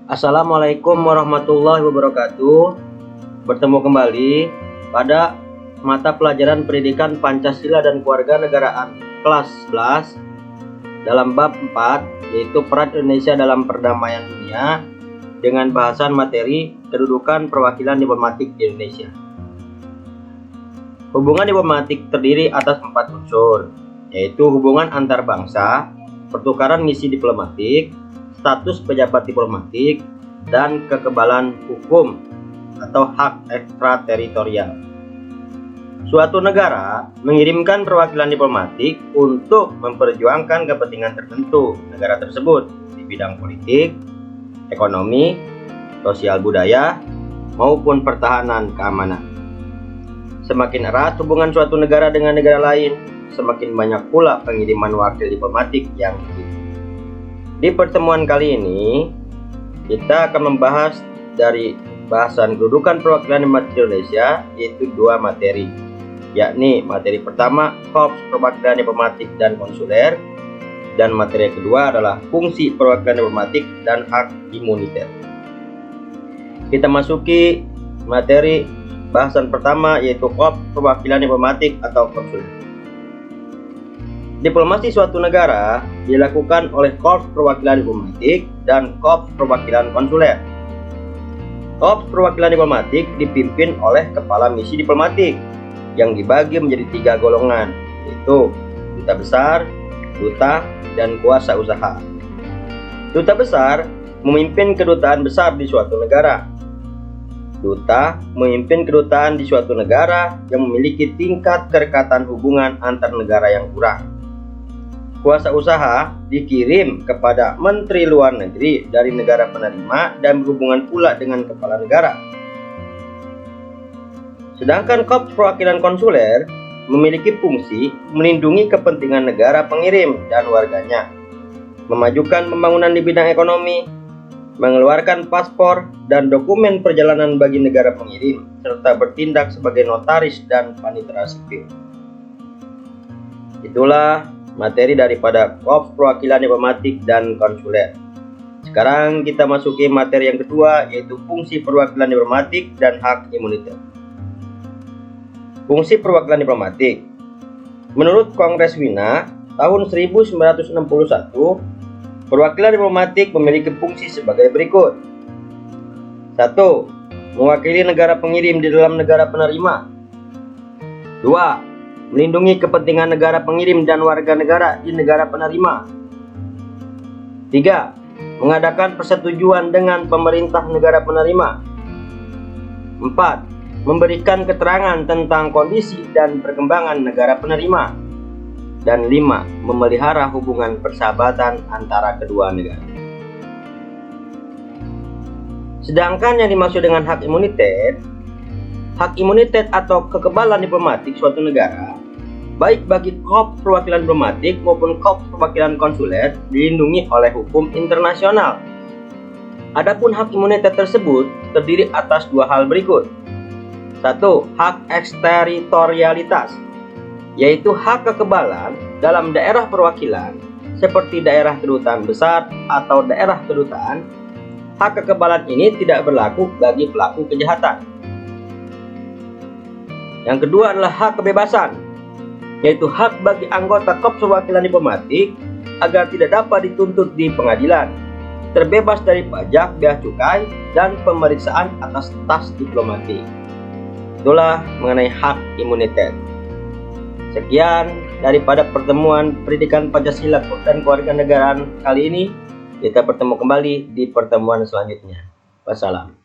Assalamualaikum warahmatullahi wabarakatuh. Bertemu kembali pada mata pelajaran Pendidikan Pancasila dan Kewarganegaraan kelas 11 dalam bab 4, yaitu peran Indonesia dalam perdamaian dunia, dengan bahasan materi kedudukan perwakilan diplomatik di Indonesia. Hubungan diplomatik terdiri atas 4 unsur, yaitu hubungan antar bangsa, pertukaran misi diplomatik, status pejabat diplomatik, dan kekebalan hukum atau hak ekstrateritorial. Suatu negara mengirimkan perwakilan diplomatik untuk memperjuangkan kepentingan tertentu negara tersebut di bidang politik, ekonomi, sosial budaya, maupun pertahanan keamanan. Semakin erat hubungan suatu negara dengan negara lain, semakin banyak pula pengiriman wakil diplomatik yang dikirim. Di pertemuan kali ini, kita akan membahas dari bahasan kedudukan perwakilan diplomatik Indonesia, yaitu 2 materi, yakni materi pertama Korps Perwakilan Diplomatik dan Konsuler, dan materi kedua adalah fungsi perwakilan diplomatik dan hak imuniter. Kita masuki materi bahasan pertama, yaitu Korps Perwakilan Diplomatik atau Konsuler. Diplomasi suatu negara dilakukan oleh Korps Perwakilan Diplomatik dan Korps Perwakilan Konsuler. Korps Perwakilan Diplomatik dipimpin oleh Kepala Misi Diplomatik yang dibagi menjadi 3 golongan, yaitu Duta Besar, Duta, dan Kuasa Usaha. Duta Besar memimpin kedutaan besar di suatu negara. Duta memimpin kedutaan di suatu negara yang memiliki tingkat kerekatan hubungan antar negara yang kurang. Kuasa usaha dikirim kepada Menteri Luar Negeri dari negara penerima dan berhubungan pula dengan kepala negara. Sedangkan Korps Perwakilan Konsuler memiliki fungsi melindungi kepentingan negara pengirim dan warganya, memajukan pembangunan di bidang ekonomi, mengeluarkan paspor dan dokumen perjalanan bagi negara pengirim, serta bertindak sebagai notaris dan panitera sipil. Itulah materi daripada Korps Perwakilan Diplomatik dan Konsuler. Sekarang kita masuki materi yang kedua, yaitu fungsi perwakilan diplomatik dan hak imuniter. Fungsi perwakilan diplomatik. Menurut Kongres Wina tahun 1961, perwakilan diplomatik memiliki fungsi sebagai berikut. 1. Mewakili negara pengirim di dalam negara penerima. 2. Melindungi kepentingan negara pengirim dan warga negara di negara penerima. 3. Mengadakan persetujuan dengan pemerintah negara penerima. 4. Memberikan keterangan tentang kondisi dan perkembangan negara penerima. Dan 5. Memelihara hubungan persahabatan antara kedua negara. Sedangkan yang dimaksud dengan hak imunitet atau kekebalan diplomatik suatu negara, baik bagi Korps Perwakilan Diplomatik maupun Korps Perwakilan Konsuler, dilindungi oleh hukum internasional. Adapun hak imunitet tersebut terdiri atas 2 hal berikut. 1. Hak eksteritorialitas, yaitu hak kekebalan dalam daerah perwakilan seperti daerah kedutaan besar atau daerah kedutaan. Hak kekebalan ini tidak berlaku bagi pelaku kejahatan. Yang kedua adalah hak kebebasan, yaitu hak bagi anggota Korps Perwakilan Diplomatik agar tidak dapat dituntut di pengadilan, terbebas dari pajak, bea cukai, dan pemeriksaan atas tas diplomatik. Itulah mengenai hak imunitet. Sekian daripada pertemuan Pendidikan Pancasila dan Kewarganegaraan kali ini. Kita bertemu kembali di pertemuan selanjutnya. Wassalam.